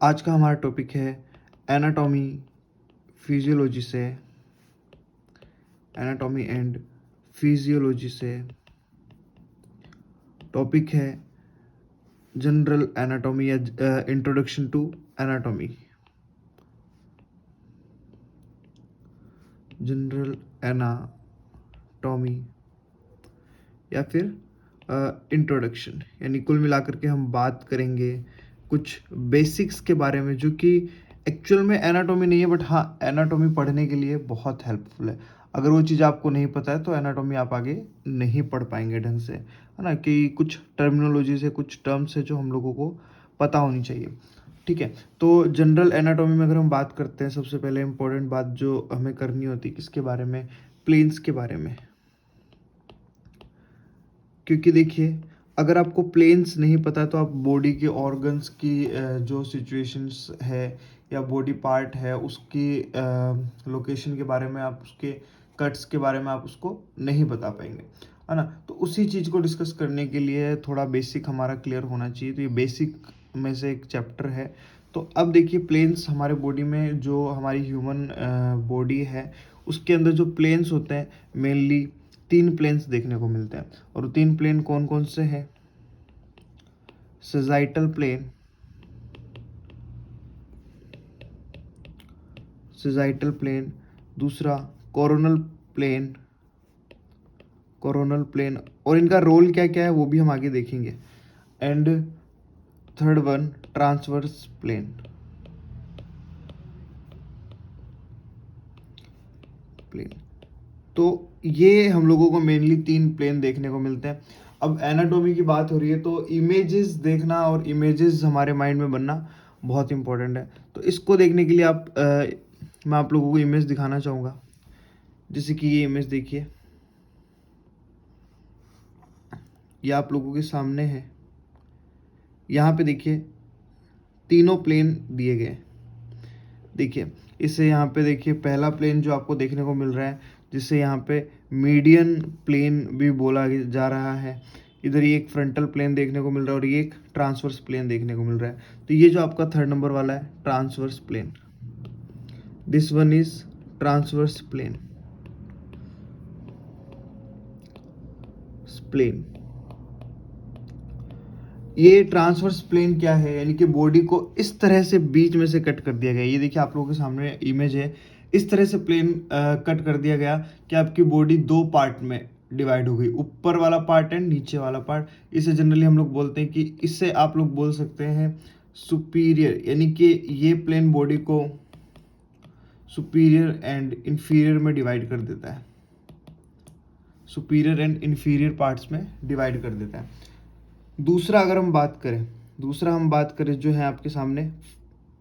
आज का हमारा टॉपिक है एनाटॉमी फिजियोलॉजी से, एनाटॉमी एंड फिजियोलॉजी से। टॉपिक है जनरल एनाटॉमी या introduction to anatomy. General anatomy या फिर इंट्रोडक्शन, यानी कुल मिलाकर के हम बात करेंगे कुछ बेसिक्स के बारे में, जो कि एक्चुअल में एनाटॉमी नहीं है, बट हाँ एनाटॉमी पढ़ने के लिए बहुत हेल्पफुल है। अगर वो चीज़ आपको नहीं पता है तो एनाटॉमी आप आगे नहीं पढ़ पाएंगे ढंग से, है ना, कि कुछ टर्मिनोलॉजी से, कुछ टर्म्स है जो हम लोगों को पता होनी चाहिए। ठीक है, तो जनरल एनाटॉमी में अगर हम बात करते हैं, सबसे पहले इम्पोर्टेंट बात जो हमें करनी होती है किसके बारे में, प्लेन्स के बारे में। क्योंकि देखिए, अगर आपको प्लेन्स नहीं पता तो आप बॉडी के ऑर्गन्स की जो सिचुएशंस है या बॉडी पार्ट है उसकी लोकेशन के बारे में, आप उसके कट्स के बारे में आप उसको नहीं बता पाएंगे, है ना। तो उसी चीज़ को डिस्कस करने के लिए थोड़ा बेसिक हमारा क्लियर होना चाहिए। तो ये बेसिक में से एक चैप्टर है। तो अब देखिए, प्लेन्स हमारे बॉडी में, जो हमारी ह्यूमन बॉडी है उसके अंदर जो प्लेन्स होते हैं, मेनली 3 प्लेन्स देखने को मिलते हैं। और वो 3 प्लेन कौन कौन से हैं? सेजाइटल प्लेन, सेजाइटल प्लेन, दूसरा कोरोनल प्लेन, कोरोनल प्लेन, और इनका रोल क्या क्या है वो भी हम आगे देखेंगे। And third one, transverse plane, plane. तो ये हम लोगों को मेनली 3 प्लेन देखने को मिलते हैं। अब एनाटॉमी की बात हो रही है तो इमेजेस देखना और इमेजेस हमारे माइंड में बनना बहुत इंपॉर्टेंट है। तो इसको देखने के लिए मैं आप लोगों को इमेज दिखाना चाहूँगा। जैसे कि ये इमेज देखिए, ये आप लोगों के सामने है। यहाँ पे देखिए तीनों प्लेन दिए गए। देखिए, इससे यहाँ पे देखिए पहला प्लेन जो आपको देखने को मिल रहा है, जिससे यहाँ पे मीडियन प्लेन भी बोला जा रहा है। इधर ये एक फ्रंटल प्लेन देखने को मिल रहा है और ये एक ट्रांसवर्स प्लेन देखने को मिल रहा है। तो ये जो आपका थर्ड नंबर वाला है, transverse plane, this one is transverse plane, plane. ये ट्रांसवर्स प्लेन क्या है, यानी कि बॉडी को इस तरह से बीच में से कट कर दिया गया। ये देखिए आप लोगों के सामने इमेज है, इस तरह से प्लेन कट कर दिया गया कि आपकी बॉडी 2 पार्ट में डिवाइड हो गई, ऊपर वाला पार्ट एंड नीचे वाला पार्ट। इसे जनरली हम लोग बोलते हैं कि इससे आप लोग बोल सकते हैं सुपीरियर, यानी कि ये प्लेन बॉडी को सुपीरियर एंड इंफीरियर में डिवाइड कर देता है, सुपीरियर एंड इंफीरियर पार्ट्स में डिवाइड कर देता है। दूसरा अगर हम बात करें, दूसरा हम बात करें जो है आपके सामने,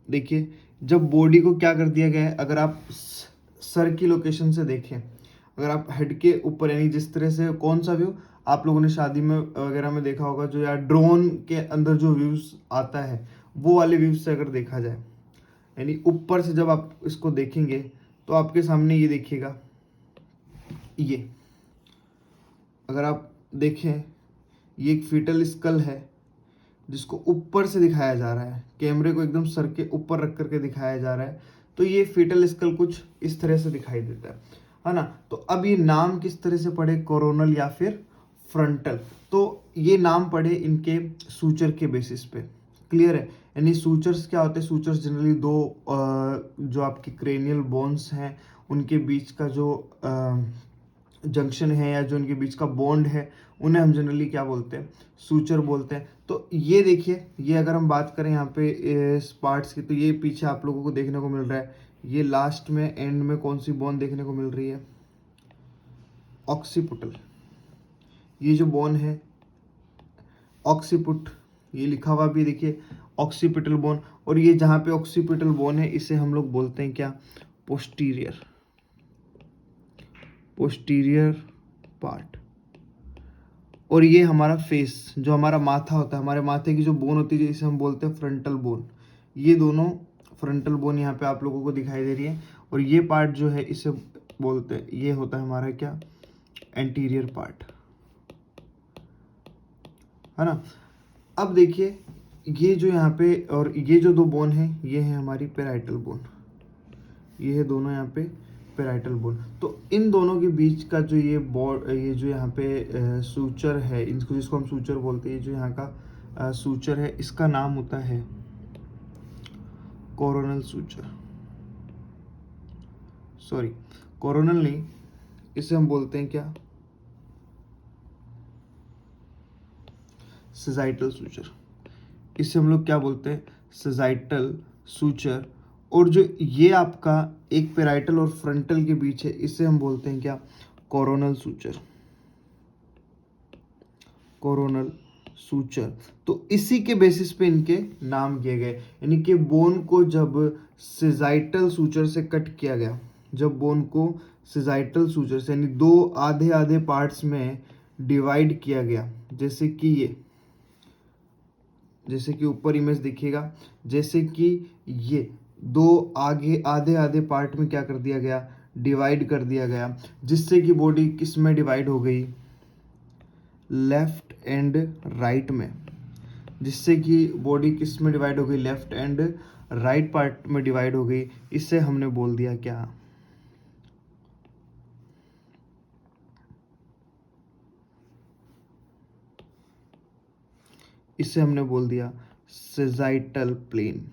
देखिए जब बॉडी को क्या कर दिया गया है, अगर आप सर की लोकेशन से देखें, अगर आप हेड के ऊपर, यानी जिस तरह से, कौन सा व्यू आप लोगों ने शादी में वगैरह में देखा होगा, जो यार ड्रोन के अंदर जो व्यूज आता है, वो वाले व्यूज से अगर देखा जाए, यानी ऊपर से जब आप इसको देखेंगे तो आपके सामने ये देखिएगा, ये अगर आप देखें, ये एक फीटल स्कल है जिसको ऊपर से दिखाया जा रहा है, कैमरे को एकदम सर के ऊपर रख करके दिखाया जा रहा है। तो ये फीटल स्कल कुछ इस तरह से दिखाई देता है ना। तो अब ये नाम किस तरह से पढ़े, कोरोनल या फिर फ्रंटल? तो ये नाम पढ़े इनके सूचर के बेसिस पे। क्लियर है? यानी सूचर्स क्या होते हैं? सूचर्स जनरली दो जो आपकी क्रेनियल बोन्स हैं उनके बीच का जो जंक्शन है या जो उनके बीच का बॉन्ड है, उन्हें हम जनरली क्या बोलते हैं? सूचर बोलते हैं। तो ये देखिए, ये अगर हम बात करें यहाँ पे इस पार्ट्स की, तो ये पीछे आप लोगों को देखने को मिल रहा है, ये लास्ट में एंड में कौन सी बोन देखने को मिल रही है? ऑक्सीपुटल। ये जो बोन है ऑक्सीपुट, ये लिखा हुआ भी देखिए, ऑक्सीपिटल बोन। और ये जहाँ पे ऑक्सीपिटल बोन है इसे हम लोग बोलते हैं क्या? Posterior, posterior part. और ये हमारा फेस, जो हमारा माथा होता है, हमारे माथे की जो बोन होती है इसे हम बोलते हैं फ्रंटल बोन। ये दोनों फ्रंटल बोन यहाँ पे आप लोगों को दिखाई दे रही है। और ये पार्ट जो है इसे बोलते हैं, ये होता है हमारा क्या? एंटीरियर पार्ट, है ना। अब देखिए, ये जो यहाँ पे और ये जो दो बोन है ये है हमारी पेराइटल बोन, ये है दोनों यहाँ पे पेराइटल बोन। तो इन दोनों के बीच का जो ये जो यहाँ पे सूचर है, इनको जिसको हम सूचर बोलते हैं, ये जो यहाँ का सूचर है इसका नाम होता है कोरोनल सूचर। सॉरी, कोरोनल नहीं, इसे हम बोलते हैं क्या, सिजाइटल सूचर। इसे हम लोग क्या बोलते हैं, सिजाइटल सूचर। और जो ये आपका एक पेराइटल और फ्रंटल के बीच है इसे हम बोलते हैं क्या, कोरोनल सूचर, कोरोनल सूचर। तो इसी के बेसिस पे इनके नाम किए गए, यानी कि बोन को जब सिजाइटल सूचर से कट किया गया, जब बोन को सिजाइटल सूचर से यानी दो आधे आधे पार्ट्स में डिवाइड किया गया, जैसे कि ये, जैसे कि ऊपर इमेज दिखेगा, जैसे कि ये दो आगे आधे आधे पार्ट में क्या कर दिया गया, डिवाइड कर दिया गया, जिससे कि बॉडी किस में डिवाइड हो गई, लेफ्ट एंड राइट में, जिससे कि बॉडी किस में डिवाइड हो गई, लेफ्ट एंड राइट पार्ट में डिवाइड हो गई। इससे हमने बोल दिया क्या, इससे हमने बोल दिया सिजाइटल प्लेन।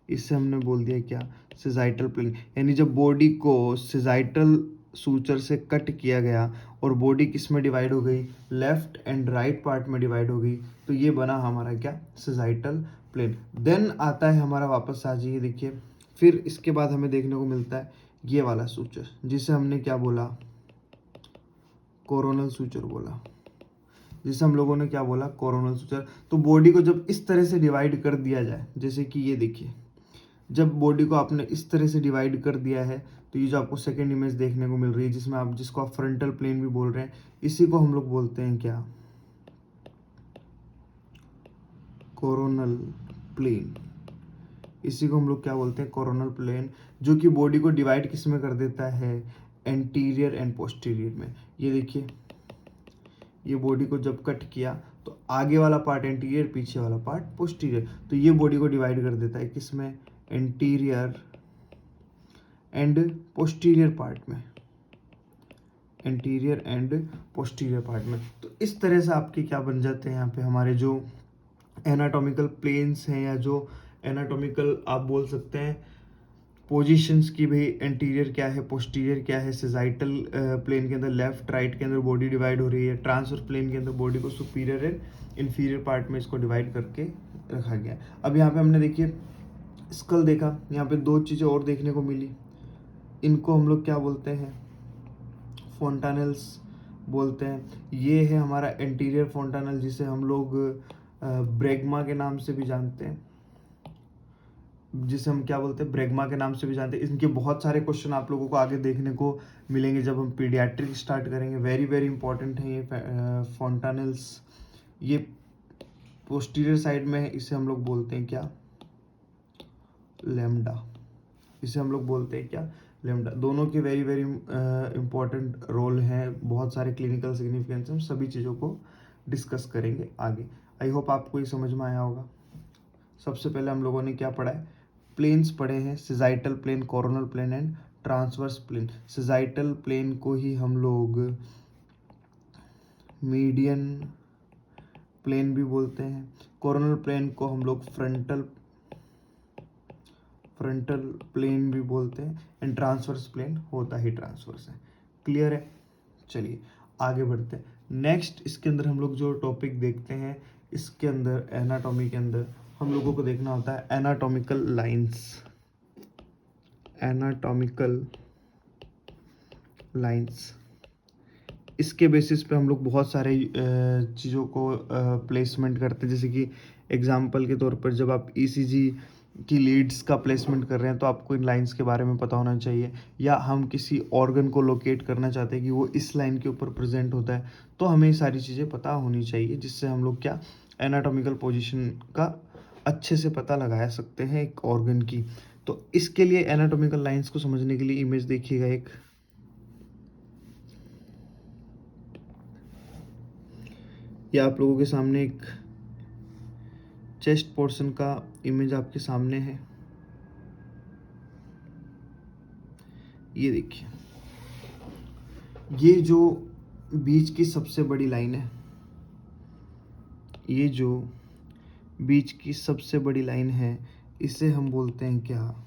इससे हमने बोल दिया क्या, सिजाइटल प्लेन। यानी जब बॉडी को सिजाइटल सूचर से कट किया गया और बॉडी किस में डिवाइड हो गई, लेफ्ट एंड राइट पार्ट में डिवाइड हो गई, तो ये बना हमारा क्या, सिजाइटल प्लेन। देन आता है हमारा, वापस आ जाइए देखिए, फिर इसके बाद हमें देखने को मिलता है ये वाला सूचर, जिसे हमने क्या बोला, कोरोनल सूचर बोला, जिसे हम लोगों ने क्या बोला, कोरोनल सूचर। तो बॉडी को जब इस तरह से डिवाइड कर दिया जाए, जैसे कि ये देखिए, जब बॉडी को आपने इस तरह से डिवाइड कर दिया है, तो ये जो आपको सेकंड इमेज देखने को मिल रही है, जिसमें आप, जिसको आप फ्रंटल प्लेन भी बोल रहे हैं, इसी को हम लोग बोलते हैं क्या, कोरोनल प्लेन। इसी को हम लोग क्या बोलते हैं, कोरोनल प्लेन, जो कि बॉडी को डिवाइड किस में कर देता है, एंटीरियर एंड पोस्टीरियर में। ये देखिए, ये बॉडी को जब कट किया तो आगे वाला पार्ट एंटीरियर, पीछे वाला पार्ट पोस्टीरियर, तो ये बॉडी को डिवाइड कर देता है किस में, एंटीरियर एंड पोस्टीरियर पार्ट में, एंटीरियर एंड पोस्टीरियर पार्ट में। तो इस तरह से आपके क्या बन जाते हैं यहाँ पे हमारे जो एनाटॉमिकल प्लेन्स हैं, या जो एनाटॉमिकल आप बोल सकते हैं पोजीशंस की, भाई एंटीरियर क्या है, पोस्टीरियर क्या है, सिजाइटल प्लेन के अंदर लेफ्ट राइट के अंदर बॉडी डिवाइड हो रही है, ट्रांसवर्स प्लेन के अंदर बॉडी को सुपीरियर एंड इन्फीरियर पार्ट में इसको डिवाइड करके रखा गया। अब यहाँ पे हमने देखिए स्कल देखा, यहाँ पे दो चीज़ें और देखने को मिली, इनको हम लोग क्या बोलते हैं, फोंटानेल्स बोलते हैं। ये है हमारा एंटीरियर फोंटानल, जिसे हम लोग ब्रेगमा के नाम से भी जानते हैं, जिसे हम क्या बोलते हैं, ब्रेगमा के नाम से भी जानते हैं। इनके बहुत सारे क्वेश्चन आप लोगों को आगे देखने को मिलेंगे जब हम पीडियाट्रिक स्टार्ट करेंगे, वेरी वेरी इंपॉर्टेंट है ये फोंटानेल्स। ये पोस्टीरियर साइड में है, इसे हम लोग बोलते हैं क्या, लेम्डा। इसे हम लोग बोलते हैं क्या, लेम्डा। दोनों के वेरी वेरी इंपॉर्टेंट रोल हैं, बहुत सारे क्लिनिकल सिग्निफिकेंस, हम सभी चीज़ों को डिस्कस करेंगे आगे। आई होप आपको ये समझ में आया होगा। सबसे पहले हम लोगों ने क्या पढ़ा है, प्लेन्स पढ़े हैं, sagittal plane, coronal plane and transverse plane. Sagittal plane को ही हम लोग मीडियन प्लेन भी बोलते हैं, कोरोनल प्लेन को हम लोग फ्रंटल प्लेन भी बोलते हैं, एंड ट्रांसवर्स प्लेन होता ही ट्रांसवर्स है। क्लियर है, चलिए आगे बढ़ते हैं। नेक्स्ट इसके अंदर हम लोग जो टॉपिक देखते हैं, इसके अंदर एनाटॉमी के अंदर हम लोगों को देखना होता है एनाटॉमिकल लाइंस। एनाटॉमिकल लाइंस, इसके बेसिस पे हम लोग बहुत सारे चीज़ों को प्लेसमेंट करते हैं। जैसे कि एग्जांपल के तौर पर जब आप ईसीजी की लीड्स का प्लेसमेंट कर रहे हैं तो आपको इन लाइंस के बारे में पता होना चाहिए, या हम किसी ऑर्गन को लोकेट करना चाहते हैं कि वो इस लाइन के ऊपर प्रेजेंट होता है, तो हमें ये सारी चीज़ें पता होनी चाहिए, जिससे हम लोग क्या, एनाटॉमिकल पोजीशन का अच्छे से पता लगा सकते हैं एक ऑर्गन की। तो इसके लिए एनाटॉमिकल लाइंस को समझने के लिए इमेज देखिएगा एक, या आप लोगों के सामने एक चेस्ट पोर्शन का इमेज आपके सामने है। ये देखिए, ये जो बीच की सबसे बड़ी लाइन है, ये जो बीच की सबसे बड़ी लाइन है, इसे हम बोलते हैं क्या?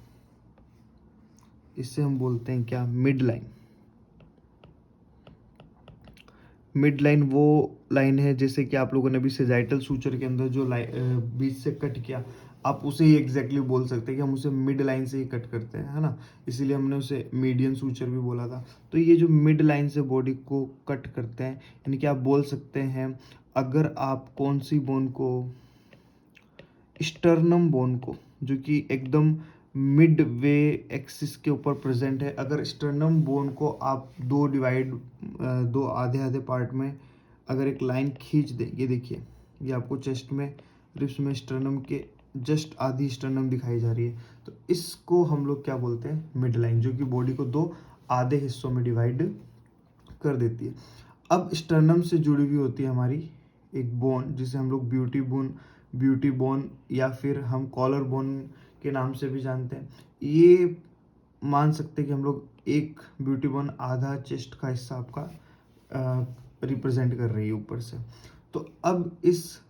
इसे हम बोलते हैं क्या? Mid line. मिड लाइन वो लाइन है जैसे कि आप लोगों ने अभी सेजाइटल सूचर के अंदर जो बीच से कट किया, आप उसे ही एग्जैक्टली बोल सकते हैं कि हम उसे मिड लाइन से ही कट करते हैं, है ना। इसीलिए हमने उसे मीडियन सूचर भी बोला था। तो ये जो मिड लाइन से बॉडी को कट करते हैं, यानी कि आप बोल सकते हैं अगर आप कौन सी बोन को, स्टर्नम बोन को, जो कि एकदम मिड वे एक्सिस के ऊपर प्रेजेंट है, अगर स्टर्नम बोन को आप दो आधे आधे पार्ट में अगर एक लाइन खींच दें, ये देखिए, ये आपको चेस्ट में, रिब्स में स्टर्नम के जस्ट आधी स्टर्नम दिखाई जा रही है, तो इसको हम लोग क्या बोलते हैं? मिड लाइन, जो कि बॉडी को दो आधे हिस्सों में डिवाइड कर देती है। अब स्टर्नम से जुड़ी हुई होती है हमारी एक बोन, जिसे हम लोग ब्यूटी बोन या फिर हम कॉलर बोन के नाम से भी जानते हैं। ये मान सकते हैं कि हम लोग एक ब्यूटी बोन आधा चेस्ट का हिस्सा आपका रिप्रेजेंट कर रही है ऊपर से। तो अब इस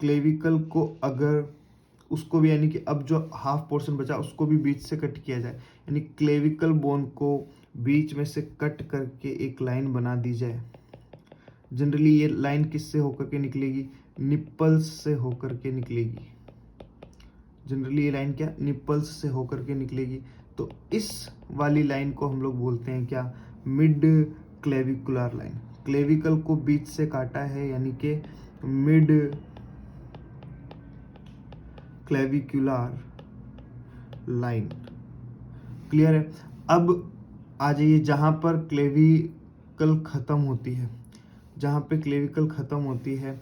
क्लेविकल को अगर उसको भी, यानी कि अब जो हाफ पोर्शन बचा उसको भी बीच से कट किया जाए, यानी क्लेविकल बोन को बीच में से कट करके एक लाइन बना दी जाए। जनरली ये लाइन किससे होकर के निकलेगी? निप्पल्स से होकर के निकलेगी। जनरली ये लाइन क्या? निप्पल्स से होकर के निकलेगी। तो इस वाली लाइन को हम लोग बोलते हैं क्या? Mid clavicular line. क्लेविकल को बीच से काटा है, यानी कि मिड क्लेविकुलर लाइन। क्लियर है? अब आ जाइए जहां पर क्लेविकल खत्म होती है, जहां पे क्लेविकल खत्म होती है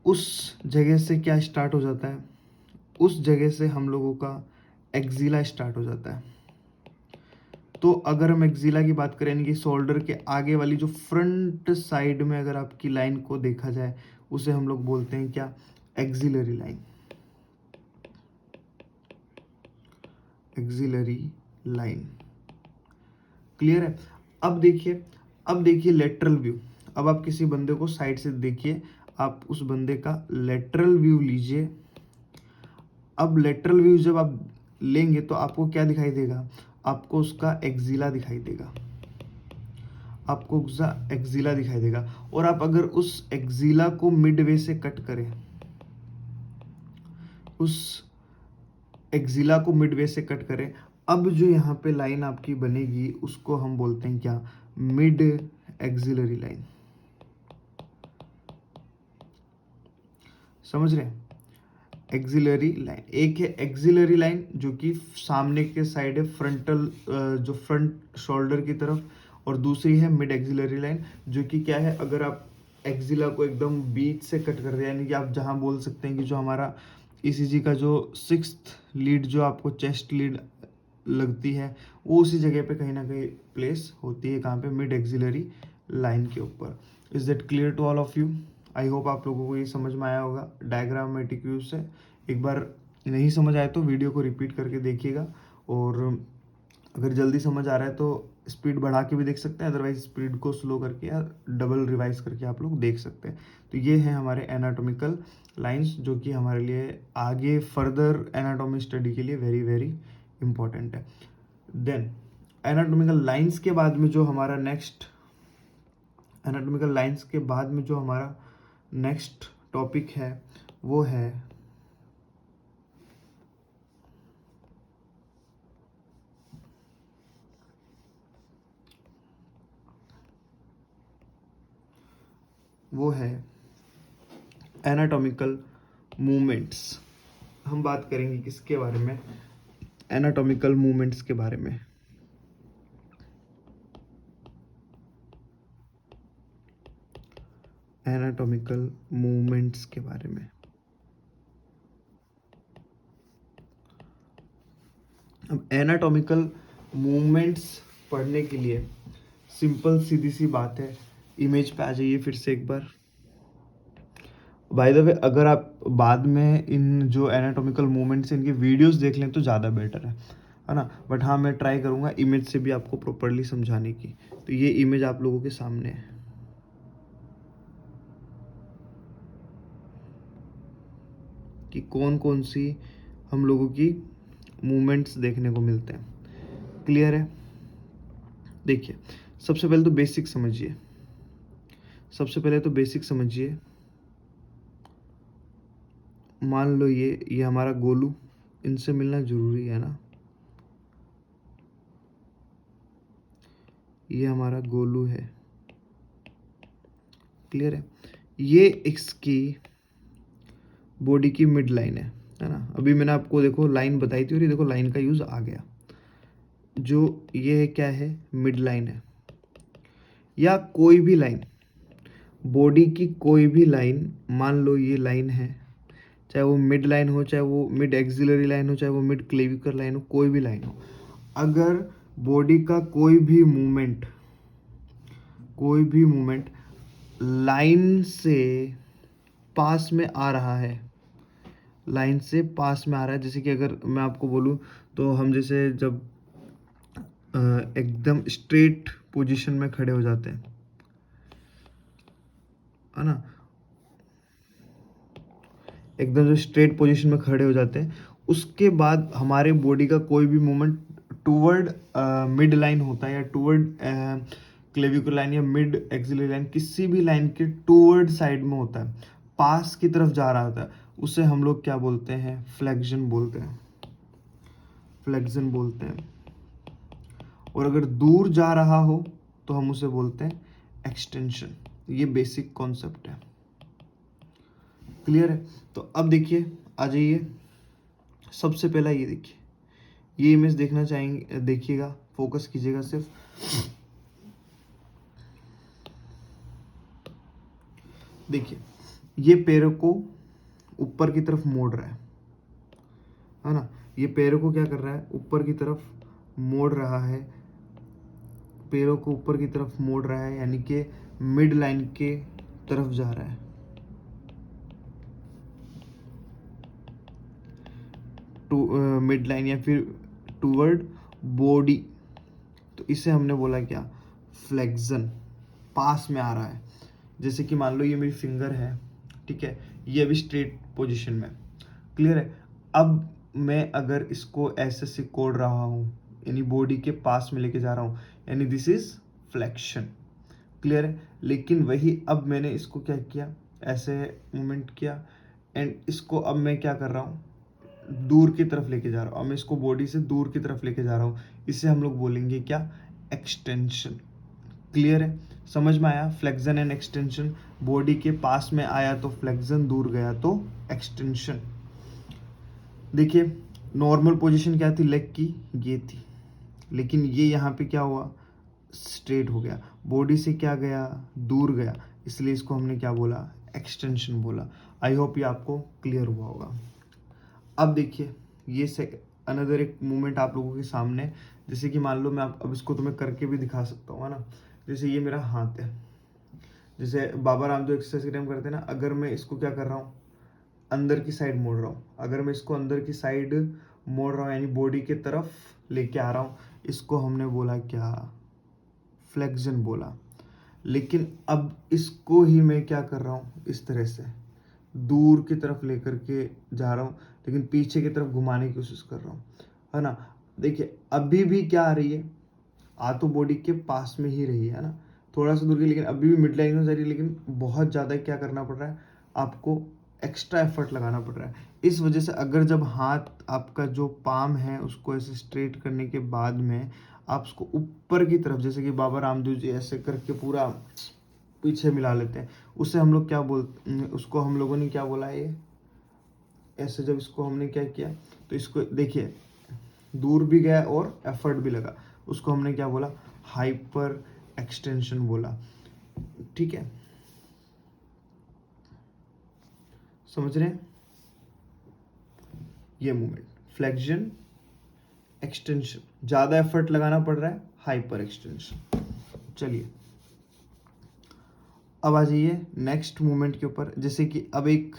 उस जगह से क्या स्टार्ट हो जाता है? उस जगह से हम लोगों का एक्जिला स्टार्ट हो जाता है। तो अगर हम एक्जिला की बात करें, यानी कि शोल्डर के आगे वाली जो फ्रंट साइड में अगर आपकी लाइन को देखा जाए, उसे हम लोग बोलते हैं क्या? Axillary line. Axillary line. Clear है? अब देखिए लेटरल व्यू। अब आप किसी बंदे को साइड से देखिए, आप उस बंदे का लेटरल व्यू लीजिए। अब लेटरल व्यू जब आप लेंगे तो आपको क्या दिखाई देगा? आपको उसका एक्जिला दिखाई देगा। आपको उसका एक्जिला दिखाई देगा। और आप अगर उस एक्जिला को मिडवे से कट करें, उस एक्जिला को मिडवे से कट करें, अब जो यहाँ पे लाइन आपकी बनेगी उसको हम बोलते हैं क्या? Mid axillary line. समझ रहे हैं? एक्सिलरी लाइन, एक है एक्सिलरी लाइन जो कि सामने के साइड है, फ्रंटल जो फ्रंट शोल्डर की तरफ, और दूसरी है मिड एक्सिलरी लाइन जो कि क्या है? अगर आप एक्सिला को एकदम बीच से कट कर रहे हैं, यानी कि आप जहां बोल सकते हैं कि जो हमारा ईसीजी का जो 6th लीड जो आपको चेस्ट लीड लगती है, वो उसी जगह पे कहीं ना कहीं प्लेस होती है। कहाँ पे? मिड एक्सिलरी लाइन के ऊपर। Is that clear to all of you? I hope आप लोगों को ये समझ में आया होगा डायग्रामेटिक व्यू से। एक बार नहीं समझ आए तो वीडियो को रिपीट करके देखिएगा, और अगर जल्दी समझ आ रहा है तो स्पीड बढ़ा के भी देख सकते हैं, अदरवाइज स्पीड को स्लो करके या डबल रिवाइज करके आप लोग देख सकते हैं। तो ये है हमारे एनाटॉमिकल लाइंस, जो कि हमारे लिए आगे फर्दर एनाटॉमी स्टडी के लिए वेरी वेरी इंपॉर्टेंट है। देन एनाटॉमिकल लाइंस के बाद में जो हमारा नेक्स्ट टॉपिक है वो है एनाटॉमिकल मूवमेंट्स। हम बात करेंगे किसके बारे में? एनाटॉमिकल मूवमेंट्स के बारे में। एनाटॉमिकल मूवमेंट्स के बारे में। अब एनाटॉमिकल मूवमेंट्स पढ़ने के लिए सिंपल सीधी सी बात है, इमेज पे आ जाइए फिर से एक बार। बाय द वे अगर आप बाद में इन जो एनाटॉमिकल मूवमेंट्स इनके वीडियोस देख लें तो ज़्यादा बेटर है ना। बट हाँ, मैं ट्राई करूँगा इमेज से भी आपको प्रॉपरली समझाने की। तो ये इमेज आप लोगों के सामने है। कि कौन कौन सी हम लोगों की मूवमेंट्स देखने को मिलते हैं। क्लियर है? देखिए, सबसे पहले तो बेसिक समझिए। मान लो ये हमारा गोलू, इनसे मिलना जरूरी है ना। ये हमारा गोलू है। क्लियर है? ये इसकी बॉडी की मिड लाइन है ना। अभी मैंने आपको देखो लाइन बताई थी और ये देखो लाइन का यूज आ गया। जो ये क्या है, मिड लाइन है। या कोई भी लाइन, बॉडी की कोई भी लाइन, मान लो ये लाइन है, चाहे वो मिड लाइन हो, चाहे वो मिड एक्सिलरी लाइन हो, चाहे वो मिड क्लेविकर लाइन हो, कोई भी लाइन हो। अगर बॉडी का कोई भी मूवमेंट लाइन से पास में आ रहा है, जैसे कि अगर मैं आपको बोलूँ तो हम जैसे जब एकदम स्ट्रेट पोजीशन में खड़े हो जाते हैं, है ना, एकदम जो स्ट्रेट पोजीशन में खड़े हो जाते हैं, उसके बाद हमारे बॉडी का कोई भी मूवमेंट टूवर्ड मिड लाइन होता है, या टूवर्ड क्लेविकुलर लाइन या मिड एक्सिलरी लाइन, किसी भी लाइन के टूवर्ड साइड में होता है, पास की तरफ जा रहा होता है, उसे हम लोग क्या बोलते हैं, फ्लेक्शन बोलते हैं। और अगर दूर जा रहा हो तो हम उसे बोलते हैं एक्सटेंशन। ये बेसिक कॉन्सेप्ट है। क्लियर है? तो अब देखिए, आ जाइए, सबसे पहला ये देखिए, ये इमेज देखना चाहेंगे, देखिएगा, फोकस कीजिएगा सिर्फ। देखिए, ये पैरों को ऊपर की तरफ मोड़ रहा है ना। ये पैरों को क्या कर रहा है, ऊपर की तरफ मोड़ रहा है, पैरों को ऊपर की तरफ मोड़ रहा है, यानी कि मिड लाइन के तरफ जा रहा है। मिड लाइन या फिर टूवर्ड बॉडी, तो इसे हमने बोला क्या, फ्लेक्शन। पास में आ रहा है। जैसे कि मान लो ये मेरी फिंगर है, ठीक है, ये अभी स्ट्रेट पोजीशन में। क्लियर है? अब मैं अगर इसको ऐसे सिकोड़ रहा हूँ, यानी बॉडी के पास में लेके जा रहा हूँ, यानी दिस इज फ्लेक्शन। क्लियर है? लेकिन वही अब मैंने इसको क्या किया, ऐसे मूवमेंट किया, एंड इसको अब मैं क्या कर रहा हूँ, दूर की तरफ लेके जा रहा हूँ। अब मैं इसको बॉडी से दूर की तरफ लेके जा रहा हूँ, इसे हम लोग बोलेंगे क्या, एक्सटेंशन। क्लियर है? समझ में आया? फ्लेक्शन एंड एक्सटेंशन, बॉडी के पास में आया तो फ्लेक्शन, दूर गया तो एक्सटेंशन। देखिए, नॉर्मल पोजीशन क्या थी लेग की, ये थी, लेकिन ये यहाँ पे क्या हुआ, स्ट्रेट हो गया, बॉडी से क्या गया, दूर गया, इसलिए इसको हमने क्या बोला, एक्सटेंशन बोला। आई होप ये आपको क्लियर हुआ होगा। अब देखिए, ये से अनदर एक मूवमेंट आप लोगों के सामने, जैसे कि मान लो मैं अब इसको तुम्हें करके भी दिखा सकता हूँ, है ना। जैसे ये मेरा हाथ है, जैसे बाबा रामदेव एक्सरसाइज के टाइम करते हैं ना, अगर मैं इसको क्या कर रहा हूँ, अंदर की साइड मोड़ रहा हूँ, अगर मैं इसको अंदर की साइड मोड़ रहा हूँ, यानी बॉडी की तरफ लेके आ रहा हूँ, इसको हमने बोला क्या, फ्लेक्शन बोला। लेकिन अब इसको ही मैं क्या कर रहा हूँ, इस तरह से दूर की तरफ लेकर के जा रहा हूँ, लेकिन पीछे की तरफ घुमाने की कोशिश कर रहा हूँ, है ना। देखिए, अभी भी क्या आ रही है, आ तो बॉडी के पास में ही रही है ना, थोड़ा सा दूर की, लेकिन अभी भी मिड लाइन में जा रही है, लेकिन बहुत ज़्यादा क्या करना पड़ रहा है आपको, एक्स्ट्रा एफर्ट लगाना पड़ रहा है। इस वजह से अगर जब हाथ आपका जो पाम है उसको ऐसे स्ट्रेट करने के बाद में आप उसको ऊपर की तरफ, जैसे कि बाबा रामदेव जी ऐसे करके पूरा पीछे मिला लेते हैं, उसे हम लोग क्या उसको हम लोगों ने क्या बोला है, ये ऐसे जब इसको हमने क्या किया, तो इसको देखिए, दूर भी गया और एफर्ट भी लगा, उसको हमने क्या बोला, हाइपर एक्सटेंशन बोला। ठीक है, समझ रहे हैं? ये मूवमेंट फ्लेक्शन, एक्सटेंशन, ज्यादा एफर्ट लगाना पड़ रहा है, हाइपर एक्सटेंशन। चलिए, अब आ जाइए नेक्स्ट मूवमेंट के ऊपर। जैसे कि अब एक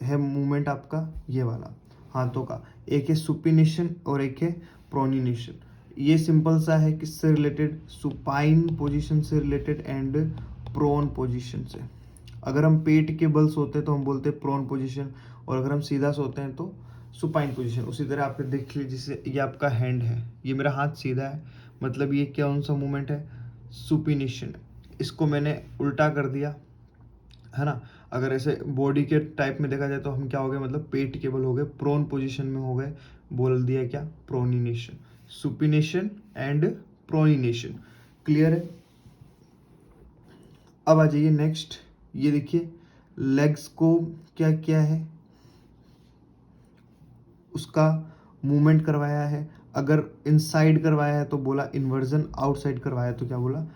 है मूवमेंट आपका ये वाला हाथों का, एक है सुपिनेशन और एक है प्रोनिनेशन। ये सिंपल सा है, किससे रिलेटेड, सुपाइन पोजीशन से रिलेटेड एंड प्रोन पोजीशन से। अगर हम पेट के बल सोते हैं तो हम बोलते हैं प्रोन पोजीशन, और अगर हम सीधा सोते हैं तो सुपाइन पोजीशन। उसी तरह आप देख लीजिए, जैसे ये आपका हैंड है, ये मेरा हाथ सीधा है, मतलब ये क्या कौन सा मूवमेंट है, सुपिनेशन। इसको मैंने उल्टा कर दिया, है ना। अगर ऐसे बॉडी के टाइप में देखा जाए तो हम क्या हो गए, मतलब पेट के बल हो गए, प्रोन पोजीशन में हो गए, बोल दिया क्या, प्रोनिनेशन। सुपिनेशन एंड प्रोनिनेशन, क्लियर है। अब आ जाइए नेक्स्ट, ये देखिए लेग्स को क्या किया है, उसका मूवमेंट करवाया है। अगर इनसाइड करवाया है तो बोला इन्वर्जन, आउटसाइड करवाया तो क्या बोला,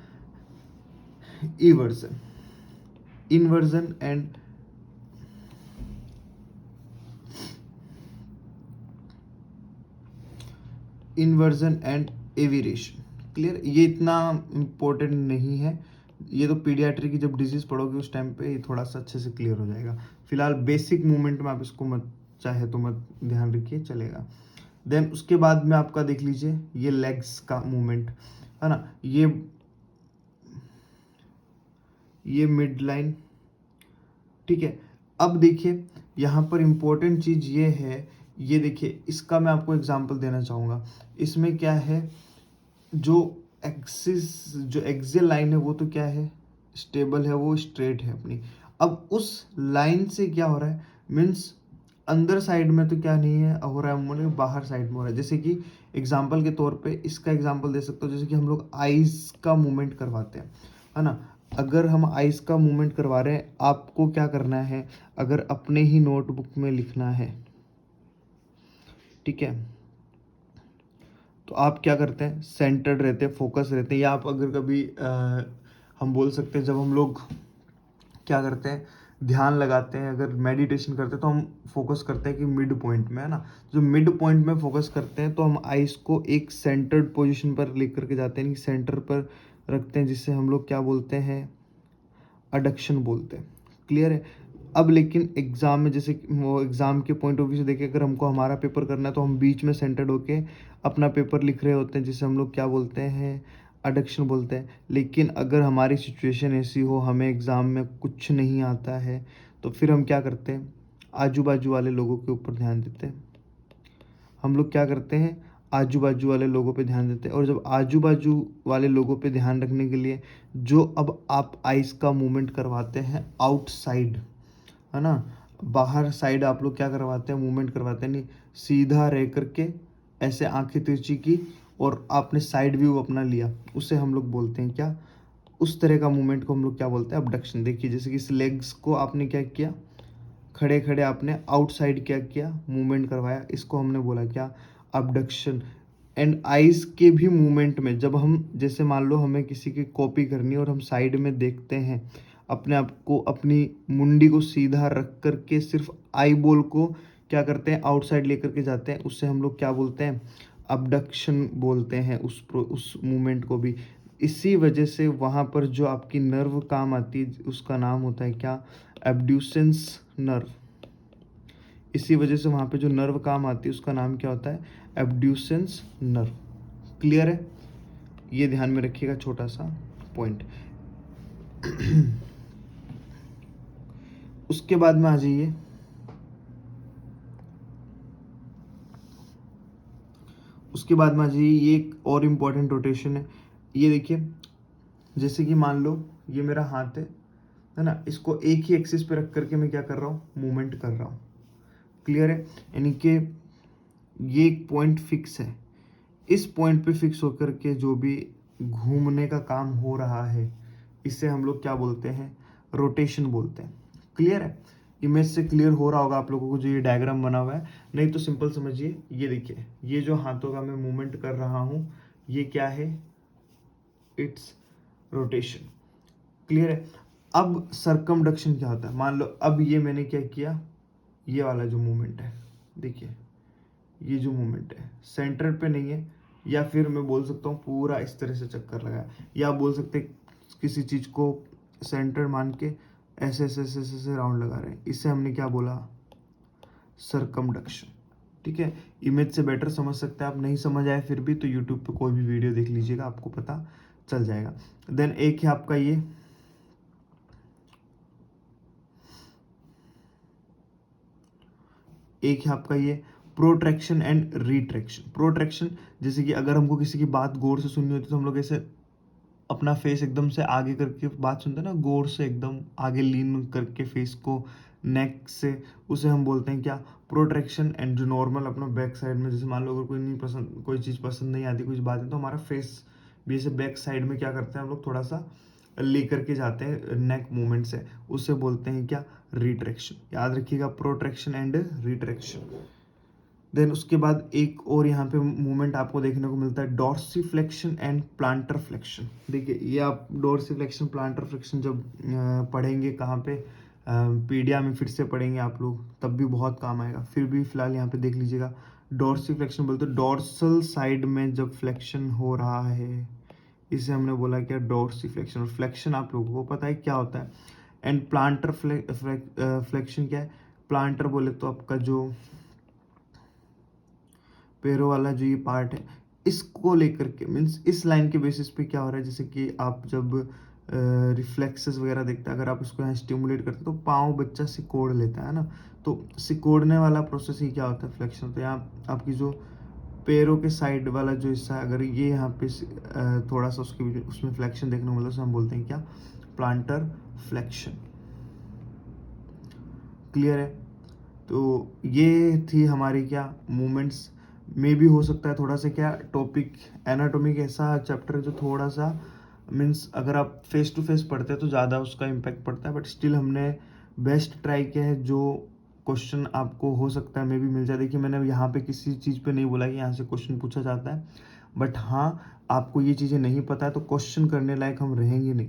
eversion. Inversion and inversion and eversion, clear. ये इतना इम्पोर्टेंट नहीं है, ये तो पीडियाट्री की जब डिजीज पढ़ोगे उस टाइम पे ये थोड़ा सा अच्छे से क्लियर हो जाएगा। फिलहाल बेसिक मूवमेंट में आप इसको मत, चाहे तो मत ध्यान रखिए, चलेगा। देन उसके बाद में आपका देख लीजिए ये लेग्स का मूवमेंट, है ना। ये मिड लाइन, ठीक है। अब देखिए यहाँ पर इम्पोर्टेंट चीज़ ये है, ये देखिए इसका मैं आपको एग्जांपल देना चाहूँगा। इसमें क्या है, जो एक्सिस, जो एक्सियल लाइन है वो तो क्या है, स्टेबल है, वो स्ट्रेट है अपनी। अब उस लाइन से क्या हो रहा है, मीन्स अंदर साइड में तो क्या नहीं है हो रहा है, मतलब बाहर साइड में हो रहा है। जैसे कि एग्जांपल के तौर पे इसका एग्जांपल दे सकते हो, जैसे कि हम लोग आईज का मूवमेंट करवाते हैं, है ना। अगर हम आईज का मूवमेंट करवा रहे हैं, आपको क्या करना है, अगर अपने ही नोटबुक में लिखना है, ठीक है, तो आप क्या करते हैं, सेंटर्ड रहते हैं, फोकस रहते हैं। या आप अगर कभी हम बोल सकते हैं, जब हम लोग क्या करते हैं, ध्यान लगाते हैं, अगर मेडिटेशन करते हैं तो हम फोकस करते हैं कि मिड पॉइंट में, है ना। जो मिड पॉइंट में फोकस करते हैं तो हम आइस को एक सेंटर्ड पोजीशन पर लेकर के जाते हैं, सेंटर पर रखते हैं, जिससे हम लोग क्या बोलते हैं, अडक्शन बोलते हैं, क्लियर है। अब लेकिन एग्जाम में, जैसे वो एग्जाम के पॉइंट ऑफ व्यू से देखें, अगर हमको हमारा पेपर करना है तो हम बीच में सेंटर्ड होके अपना पेपर लिख रहे होते हैं, जिसे हम लोग क्या बोलते हैं, अडक्शन बोलते हैं। लेकिन अगर हमारी सिचुएशन ऐसी हो, हमें एग्ज़ाम में कुछ नहीं आता है, तो फिर हम क्या करते हैं, आजू बाजू वाले लोगों के ऊपर ध्यान देते हैं। हम लोग क्या करते हैं, आजू बाजू वाले लोगों पे ध्यान देते हैं। और जब आजू बाजू वाले लोगों पे ध्यान रखने के लिए जो अब आप आइस का मूवमेंट करवाते हैं आउटसाइड, है ना, बाहर साइड आप लोग क्या करवाते हैं, मूवमेंट करवाते हैं, नहीं, सीधा रह करके ऐसे आंखें तिरछी की और आपने साइड व्यू अपना लिया, उसे हम लोग बोलते हैं क्या, उस तरह का मूवमेंट को हम लोग क्या बोलते हैं, अबडक्शन। देखिए जैसे कि इस लेग्स को आपने क्या किया, खड़े खड़े आपने आउटसाइड क्या किया, मूवमेंट करवाया, इसको हमने बोला क्या, अबडक्शन। एंड आइज के भी मूवमेंट में जब हम, जैसे मान लो हमें किसी की कॉपी करनी है और हम साइड में देखते हैं, अपने आप को, अपनी मुंडी को सीधा रख करके सिर्फ आई बॉल को क्या करते हैं, आउटसाइड लेकर के जाते हैं, उससे हम लोग क्या बोलते हैं, अबडक्शन बोलते हैं उस मूवमेंट को भी। इसी वजह से वहाँ पर जो आपकी नर्व काम आती है उसका नाम होता है क्या, एब्ड्यूसेंस नर्व। इसी वजह से वहाँ पे जो नर्व काम आती है उसका नाम क्या होता है, एब्ड्यूसेंस नर्व, क्लियर है। ये ध्यान में रखिएगा, छोटा सा पॉइंट। उसके बाद में आ जाइए, उसके बाद में आ जाइए, ये एक और इम्पॉर्टेंट रोटेशन है। ये देखिए जैसे कि मान लो ये मेरा हाथ है ना, इसको एक ही एक्सिस पे रख करके मैं क्या कर रहा हूँ, मूवमेंट कर रहा हूँ, क्लियर है। यानी कि ये एक पॉइंट फिक्स है, इस पॉइंट पे फिक्स होकर के जो भी घूमने का काम हो रहा है, इसे हम लोग क्या बोलते हैं, रोटेशन बोलते हैं, क्लियर है। इमेज से क्लियर हो रहा होगा आप लोगों को जो ये डायग्राम बना हुआ है, नहीं तो सिंपल समझिए, ये देखिए ये जो हाथों का मैं मूवमेंट कर रहा हूँ, ये क्या है, इट्स रोटेशन, क्लियर है। अब सरकमडक्शन क्या होता है, मान लो अब ये मैंने क्या किया, ये वाला जो मूवमेंट है, देखिए ये जो मूवमेंट है सेंटर पे नहीं है, या फिर मैं बोल सकता हूँ पूरा इस तरह से चक्कर लगाया, या आप बोल सकते किसी चीज़ को सेंटर मान के ऐसे ऐसे ऐसे ऐसे, ऐसे राउंड लगा रहे हैं, इसे हमने क्या बोला, सर्कमडक्शन। ठीक है, इमेज से बेटर समझ सकते हैं आप, नहीं समझ आए फिर भी तो यूट्यूब पे कोई भी वीडियो देख लीजिएगा, आपको पता चल जाएगा। देन एक है आपका ये प्रोट्रैक्शन एंड रिट्रैक्शन। प्रोट्रैक्शन जैसे कि अगर हमको किसी की बात गौर से सुननी होती है तो हम लोग ऐसे अपना फेस एकदम से आगे करके बात सुनते हैं ना, गौर से एकदम आगे लीन करके फेस को नेक से, उसे हम बोलते हैं क्या, प्रोट्रैक्शन। एंड जो नॉर्मल अपना बैक साइड में, जैसे मान लो अगर कोई चीज़ पसंद नहीं आती, कुछ बात है, तो हमारा फेस भी ऐसे बैक साइड में क्या करते हैं हम लोग, थोड़ा सा लेकर के जाते हैं नेक मूवमेंट से, उसे बोलते हैं क्या, रिट्रैक्शन। याद रखिएगा, प्रोट्रैक्शन एंड रिट्रैक्शन। देन उसके बाद एक और यहाँ पे मूवमेंट आपको देखने को मिलता है, डॉर्सिफ्लेक्शन एंड प्लांटर फ्लेक्शन। देखिए ये आप डॉर्सिफ्लेक्शन प्लांटर फ्लेक्शन जब पढ़ेंगे कहाँ पे, पीडिया में फिर से पढ़ेंगे आप लोग, तब भी बहुत काम आएगा। फिर भी फिलहाल यहाँ पे देख लीजिएगा, डॉर्सिफ्लेक्शन बोलते हैं डॉर्सल साइड में जब फ्लेक्शन हो रहा है, इसे हमने बोला क्या, डॉर्सिफ्लेक्शन। और फ्लेक्शन आप लोगों को पता है क्या होता है। एंड प्लांटर फ्लेक्शन क्या है, प्लांटर बोले तो आपका जो पैरों वाला जो ये पार्ट है, इसको लेकर के मीन्स इस लाइन के बेसिस पे क्या हो रहा है, जैसे कि आप जब रिफ्लेक्सेस वगैरह देखते हैं, अगर आप इसको यहाँ स्टिमुलेट करते हैं तो पाँव बच्चा सिकोड़ लेता है ना, तो सिकोड़ने वाला प्रोसेस ही क्या होता है, फ्लेक्शन। तो यहाँ आपकी जो पैरों के साइड वाला जो हिस्सा है, अगर ये यहाँ पे थोड़ा सा उसमें फ्लेक्शन देखने को मिलता है, हम बोलते हैं क्या, प्लांटर फ्लेक्शन। क्लियर है। तो ये थी हमारी क्या, मूवमेंट्स। में भी हो सकता है थोड़ा सा क्या, टॉपिक एनाटॉमी का ऐसा चैप्टर है जो थोड़ा सा मीन्स अगर आप फेस टू फेस पढ़ते हैं तो ज़्यादा उसका इम्पैक्ट पड़ता है, बट स्टिल हमने बेस्ट ट्राई किया है। जो क्वेश्चन आपको हो सकता है मे भी मिल जाए। देखिए मैंने यहाँ पे किसी चीज़ पे नहीं बोला कि यहाँ से क्वेश्चन पूछा जाता है, बट हाँ आपको ये चीज़ें नहीं पता है तो क्वेश्चन करने लायक हम रहेंगे नहीं।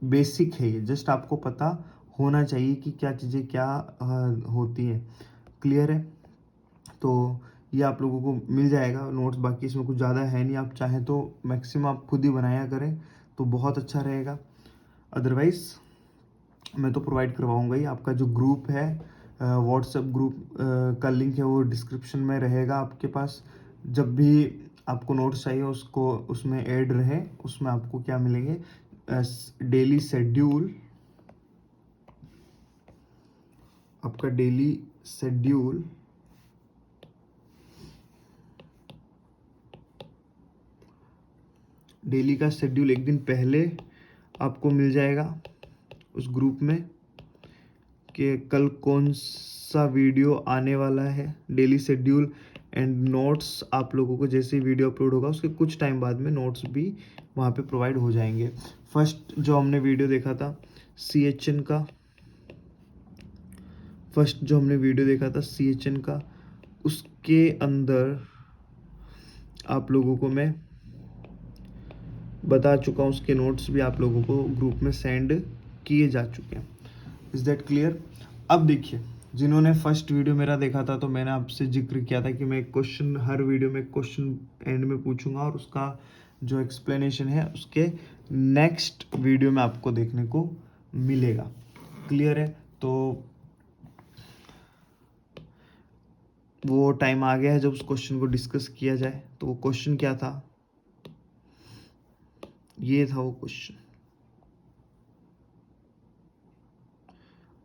बेसिक है ये, जस्ट आपको पता होना चाहिए कि क्या चीज़ें क्या होती हैं। क्लियर है। तो ये आप लोगों को मिल जाएगा नोट्स, बाकी इसमें कुछ ज़्यादा है नहीं। आप चाहें तो मैक्सिमम आप खुद ही बनाया करें तो बहुत अच्छा रहेगा। अदरवाइज़ मैं तो प्रोवाइड करवाऊँगा ही। आपका जो ग्रुप है व्हाट्सएप ग्रुप का लिंक है वो डिस्क्रिप्शन में रहेगा आपके पास। जब भी आपको नोट्स चाहिए उसको उसमें ऐड रहे, उसमें आपको क्या मिलेंगे, डेली शेड्यूल, आपका डेली शेड्यूल, डेली का शेड्यूल एक दिन पहले आपको मिल जाएगा उस ग्रुप में कि कल कौन सा वीडियो आने वाला है, डेली शेड्यूल। एंड नोट्स आप लोगों को जैसे ही वीडियो अपलोड होगा उसके कुछ टाइम बाद में नोट्स भी वहाँ पे प्रोवाइड हो जाएंगे। फर्स्ट जो हमने वीडियो देखा था CHN का, CHN का, उसके अंदर आप लोगों को मैं बता चुका हूँ, उसके नोट्स भी आप लोगों को ग्रुप में सेंड किए जा चुके हैं। Is that clear. अब देखिए जिन्होंने फर्स्ट वीडियो मेरा देखा था तो मैंने आपसे जिक्र किया था कि मैं एक क्वेश्चन हर वीडियो में क्वेश्चन एंड में पूछूंगा और उसका जो एक्सप्लेनेशन है उसके नेक्स्ट वीडियो में आपको देखने को मिलेगा। क्लियर है। तो वो टाइम आ गया है जब उस क्वेश्चन को डिस्कस किया जाए। तो वो क्वेश्चन क्या था, ये था वो क्वेश्चन।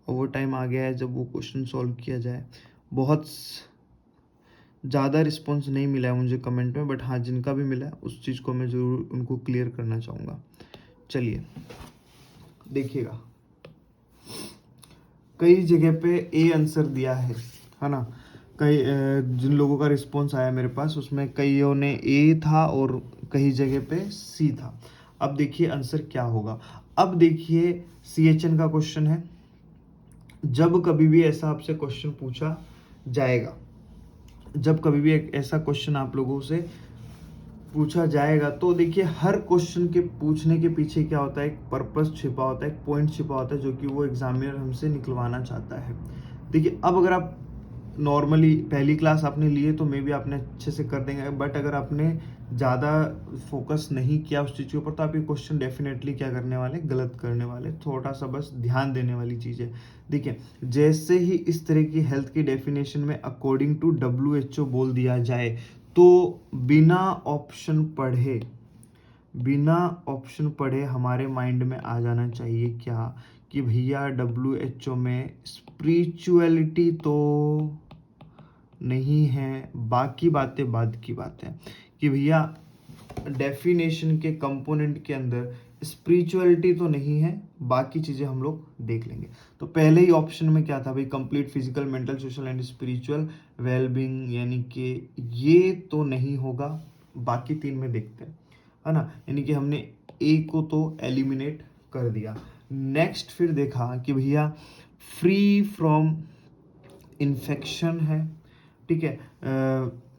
और वो टाइम आ गया है जब वो क्वेश्चन सॉल्व किया जाए। बहुत ज़्यादा रिस्पॉन्स नहीं मिला है मुझे कमेंट में, बट हाँ जिनका भी मिला है उस चीज़ को मैं ज़रूर उनको क्लियर करना चाहूँगा। चलिए देखिएगा, कई जगह पे ए आंसर दिया है ना। कई जिन लोगों का रिस्पॉन्स आया मेरे पास उसमें कईयों ने ए था और कई जगह पे सी था। अब देखिए आंसर क्या होगा। अब देखिए CHN का क्वेश्चन है। जब कभी भी ऐसा आपसे क्वेश्चन पूछा जाएगा, जब कभी भी एक ऐसा क्वेश्चन आप लोगों से पूछा जाएगा तो देखिए हर क्वेश्चन के पूछने के पीछे क्या होता है, एक पर्पस छिपा होता है, एक पॉइंट छिपा होता है जो कि वो एग्जामिनर हमसे निकलवाना चाहता है। देखिए अब अगर आप नॉर्मली पहली क्लास आपने ली है तो मे भी आपने अच्छे से कर देंगे, बट अगर आपने ज़्यादा फोकस नहीं किया उस चीज़ के ऊपर, तो आप ये क्वेश्चन डेफिनेटली क्या करने वाले, गलत करने वाले। थोड़ा सा बस ध्यान देने वाली चीज़ है। देखिए, जैसे ही इस तरह की हेल्थ की डेफिनेशन में अकॉर्डिंग टू WHO बोल दिया जाए, तो बिना ऑप्शन पढ़े हमारे माइंड में आ जाना चाहिए क्या, कि भैया WHO में स्पिरिचुअलिटी तो नहीं है, बाकी बातें बाद की बात है, कि भैया डेफिनेशन के कंपोनेंट के अंदर स्पिरिचुअलिटी तो नहीं है, बाकी चीज़ें हम लोग देख लेंगे। तो पहले ही ऑप्शन में क्या था भाई, complete physical, mental, social and spiritual wellbeing, यानी कि ये तो नहीं होगा, बाकी तीन में देखते हैं, है ना। यानी कि हमने ए को तो एलिमिनेट कर दिया। नेक्स्ट फिर देखा कि भैया फ्री फ्रॉम इन्फेक्शन है, ठीक है।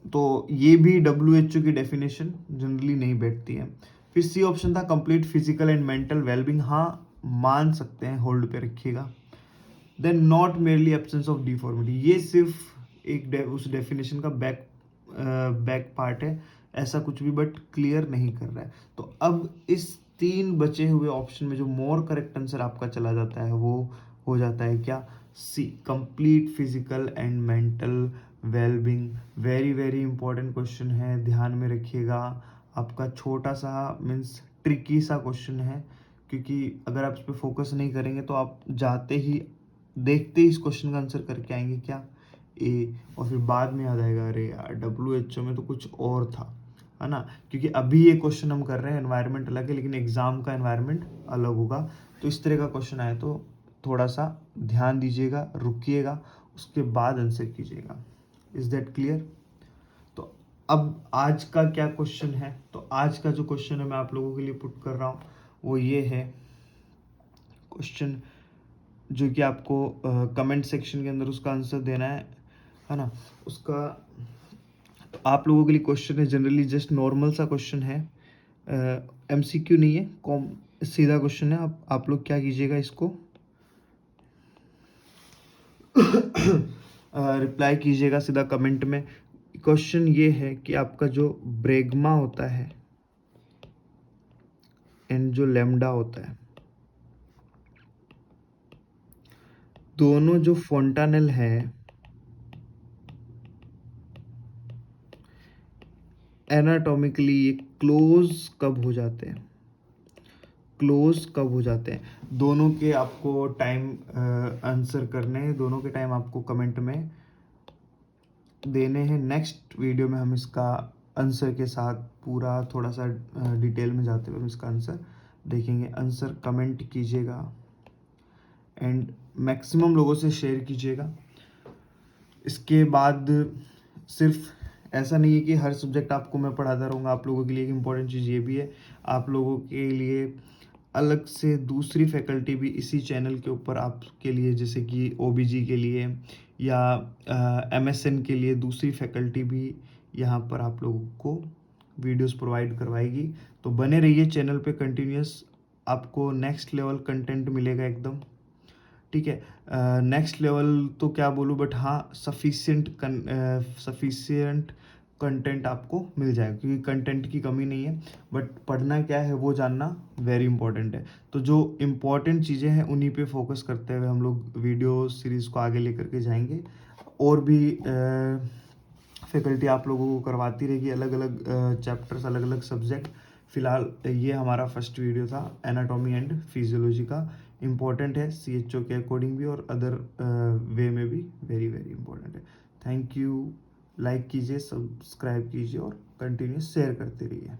तो ये भी WHO की डेफिनेशन जनरली नहीं बैठती है। फिर सी ऑप्शन था complete physical and mental wellbeing, हाँ मान सकते हैं, होल्ड पे रखिएगा। Then not merely absence of deformity, ये सिर्फ उस डेफिनेशन का बैक पार्ट है, ऐसा कुछ भी बट क्लियर नहीं कर रहा है। तो अब इस तीन बचे हुए ऑप्शन में जो मोर करेक्ट आंसर आपका चला जाता है वो हो जाता है क्या, सी complete physical and mental wellbeing. Very very important question है, ध्यान में रखिएगा। आपका छोटा सा मीन्स ट्रिकी सा क्वेश्चन है, क्योंकि अगर आप इस पर फोकस नहीं करेंगे तो आप जाते ही देखते ही इस क्वेश्चन का आंसर करके आएंगे क्या, ए, और फिर बाद में याद आएगा अरे यार WHO में तो कुछ और था, है ना। क्योंकि अभी ये क्वेश्चन हम कर रहे हैं, एनवायरनमेंट अलग है, लेकिन एग्जाम का एनवायरनमेंट अलग होगा। तो इस तरह का क्वेश्चन आए तो थोड़ा सा ध्यान दीजिएगा, रुकिएगा, उसके बाद आंसर कीजिएगा। Is that clear. तो अब आज का क्या क्वेश्चन है, तो आज का जो क्वेश्चन है मैं आप लोगों के लिए पुट कर रहा हूँ वो ये है क्वेश्चन, जो कि आपको कमेंट सेक्शन के अंदर उसका आंसर देना है ना। उसका तो आप लोगों के लिए क्वेश्चन है जनरली जस्ट नॉर्मल सा क्वेश्चन है, MCQ नहीं है, कॉम सीधा क्वेश्चन है। आप लोग क्या कीजिएगा, इसको रिप्लाई कीजिएगा सीधा कमेंट में। क्वेश्चन ये है कि आपका जो ब्रेगमा होता है एंड जो लेमडा होता है, दोनों जो फोंटानेल है एनाटॉमिकली ये क्लोज कब हो जाते हैं, दोनों के आपको टाइम आंसर करने हैं, दोनों के टाइम आपको कमेंट में देने हैं। नेक्स्ट वीडियो में हम इसका आंसर के साथ पूरा थोड़ा सा डिटेल में जाते हुए हम इसका आंसर देखेंगे। आंसर कमेंट कीजिएगा एंड मैक्सिमम लोगों से शेयर कीजिएगा। इसके बाद सिर्फ ऐसा नहीं है कि हर सब्जेक्ट आपको मैं पढ़ाता रहूँगा, आप लोगों के लिए एक इम्पॉर्टेंट चीज़ ये भी है, आप लोगों के लिए अलग से दूसरी फैकल्टी भी इसी चैनल के ऊपर आपके लिए, जैसे कि OBG के लिए या MSN के लिए दूसरी फैकल्टी भी यहाँ पर आप लोगों को वीडियोस प्रोवाइड करवाएगी। तो बने रहिए चैनल पे कंटिन्यूस, आपको नेक्स्ट लेवल कंटेंट मिलेगा एकदम, ठीक है। नेक्स्ट लेवल तो क्या बोलूँ, बट हाँ सफिशिएंट कंटेंट आपको मिल जाएगा, क्योंकि कंटेंट की कमी नहीं है, बट पढ़ना क्या है वो जानना वेरी इंपॉर्टेंट है। तो जो इम्पॉर्टेंट चीज़ें हैं उन्हीं पे फोकस करते हुए हम लोग वीडियो सीरीज़ को आगे लेकर के जाएंगे, और भी फैकल्टी आप लोगों को करवाती रहेगी अलग अलग चैप्टर्स, अलग अलग सब्जेक्ट। फिलहाल ये हमारा फर्स्ट वीडियो था एनाटॉमी एंड फिजियोलॉजी का, इम्पॉर्टेंट है CHO के अकॉर्डिंग भी और अदर वे में भी वेरी वेरी इंपॉर्टेंट है। थैंक यू, लाइक कीजिए, सब्सक्राइब कीजिए और कंटिन्यू शेयर करते रहिए।